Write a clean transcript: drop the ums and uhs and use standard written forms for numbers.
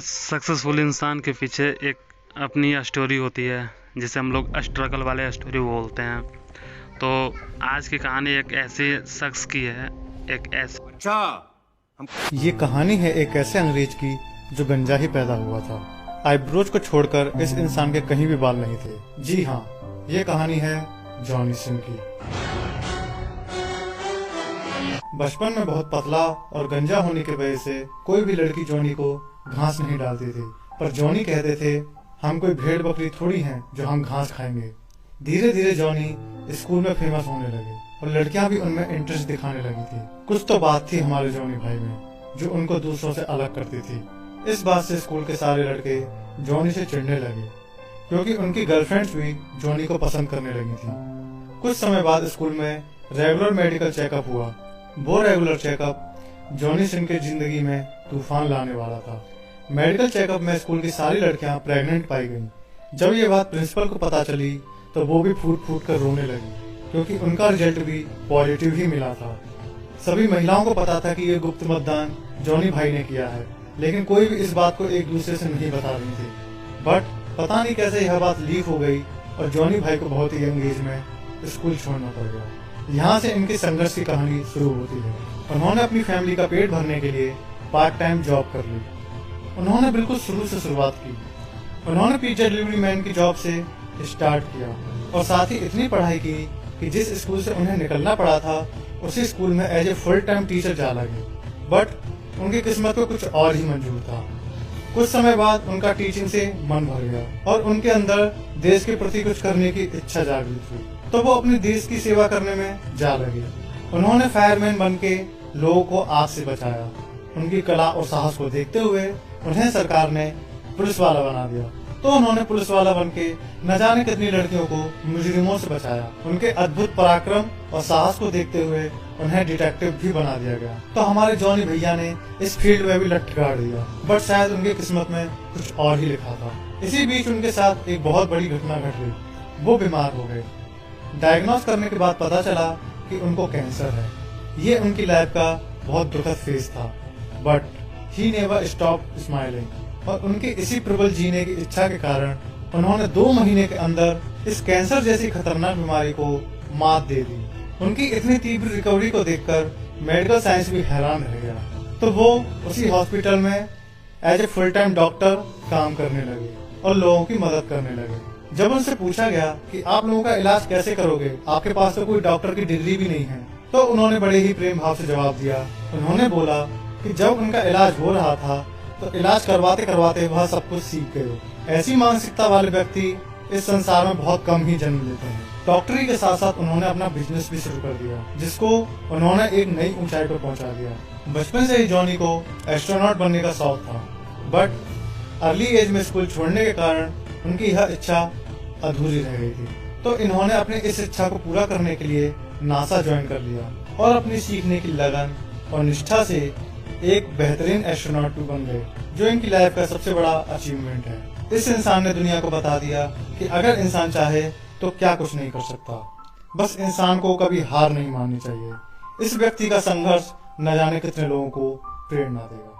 Successful इंसान के पीछे एक अपनी स्टोरी होती है जिसे हम लोग स्ट्रगल वाले स्टोरी बोलते हैं। तो आज की कहानी एक ऐसे शख्स की है, एक ऐसे ये कहानी है एक ऐसे अंग्रेज की जो गंजा ही पैदा हुआ था। आईब्रोज को छोड़कर इस इंसान के कहीं भी बाल नहीं थे। जी हाँ, ये कहानी है जॉनी सिंह की। बचपन में बहुत पतला और गंजा होने की वजह से कोई भी लड़की जॉनी को घास नहीं डालती थी, पर जॉनी कहते थे हम कोई भेड़ बकरी थोड़ी हैं जो हम घास खाएंगे। धीरे धीरे जॉनी स्कूल में फेमस होने लगे और लड़कियां भी उनमें इंटरेस्ट दिखाने लगी थी। कुछ तो बात थी हमारे जॉनी भाई में जो उनको दूसरों से अलग करती थी। इस बात से स्कूल के सारे लड़के जॉनी से चिढ़ने लगे क्योंकि उनकी गर्लफ्रेंड्स भी जॉनी को पसंद करने लगी थी। कुछ समय बाद स्कूल में रेगुलर मेडिकल चेकअप हुआ। वो रेगुलर चेकअप जॉनी सिंह की जिंदगी में तूफान लाने वाला था। मेडिकल चेकअप में स्कूल की सारी लड़कियां प्रेग्नेंट पाई गईं। जब ये बात प्रिंसिपल को पता चली तो वो भी फूट फूट कर रोने लगी क्योंकि उनका रिजल्ट भी पॉजिटिव ही मिला था। सभी महिलाओं को पता था कि ये गुप्त मतदान जॉनी भाई ने किया है, लेकिन कोई भी इस बात को एक दूसरे से नहीं बता रही थी। बट पता नहीं कैसे यह बात लीक हो गई और जॉनी भाई को बहुत ही यंग एज में स्कूल छोड़ना पड़ गया। यहाँ से इनकी संघर्ष की कहानी शुरू होती है। उन्होंने अपनी फैमिली का पेट भरने के लिए पार्ट टाइम जॉब कर ली। उन्होंने बिल्कुल शुरू से शुरुआत की। उन्होंने पिज्जा डिलीवरी मैन की जॉब से स्टार्ट किया और साथ ही इतनी पढ़ाई की कि जिस स्कूल से उन्हें निकलना पड़ा था उसी स्कूल में as a full time teacher जा लगे। बट उनकी किस्मत को कुछ और ही मंजूर था। कुछ समय बाद उनका टीचिंग से मन भर गया और उनके अंदर देश के प्रति कुछ करने की इच्छा जागृत हुई, तो वो अपने देश की सेवा करने में जा लगे। उन्होंने फायरमैन बन के लोगों को आग से बचाया। उनकी कला और साहस को देखते हुए उन्हें सरकार ने पुलिस वाला बना दिया, तो उन्होंने पुलिस वाला बन के न जाने कितनी लड़कियों को मुजरिमों से बचाया। उनके अद्भुत पराक्रम और साहस को देखते हुए उन्हें डिटेक्टिव भी बना दिया गया। तो हमारे जॉनी भैया ने इस फील्ड में भी लट गाड़ दिया, बट शायद उनकी किस्मत में कुछ और ही लिखा था। इसी बीच उनके साथ एक बहुत बड़ी घटना घट गई। वो बीमार हो गए। डायग्नोस करने के बाद पता चला कि उनको कैंसर है। ये उनकी लाइफ का बहुत दुखद फेज था, but he never stop smiling. और उनके इसी प्रबल जीने की इच्छा के कारण उन्होंने 2 महीने के अंदर इस कैंसर जैसी खतरनाक बीमारी को मात दे दी। उनकी इतनी तीव्र रिकवरी को देखकर मेडिकल साइंस भी हैरान रह गया, तो वो उसी हॉस्पिटल में as a full time doctor काम करने लगे और लोगों की मदद करने लगे। जब उनसे पूछा गया कि आप लोगों का इलाज कैसे करोगे, आपके पास तो कोई डॉक्टर की डिग्री भी नहीं है, तो उन्होंने बड़े ही प्रेम भाव से जवाब दिया। उन्होंने बोला कि जब उनका इलाज हो रहा था तो इलाज करवाते करवाते वह सब कुछ सीख गए। ऐसी मानसिकता वाले व्यक्ति इस संसार में बहुत कम ही जन्म लेते हैं। डॉक्टरी के साथ साथ उन्होंने अपना बिजनेस भी शुरू कर दिया, जिसको उन्होंने एक नई ऊंचाई पर पहुंचा दिया। बचपन से ही जॉनी को एस्ट्रोनॉट बनने का शौक था, बट अर्ली एज में स्कूल छोड़ने के कारण उनकी यह इच्छा अधूरी रह गई थी। तो इन्होंने अपने इस इच्छा को पूरा करने के लिए नासा ज्वाइन कर लिया और अपनी सीखने की लगन और निष्ठा से एक बेहतरीन एस्ट्रोनॉट भी बन गए, जो इनकी लाइफ का सबसे बड़ा अचीवमेंट है। इस इंसान ने दुनिया को बता दिया कि अगर इंसान चाहे तो क्या कुछ नहीं कर सकता। बस इंसान को कभी हार नहीं माननी चाहिए। इस व्यक्ति का संघर्ष न जाने कितने लोगों को प्रेरणा देगा।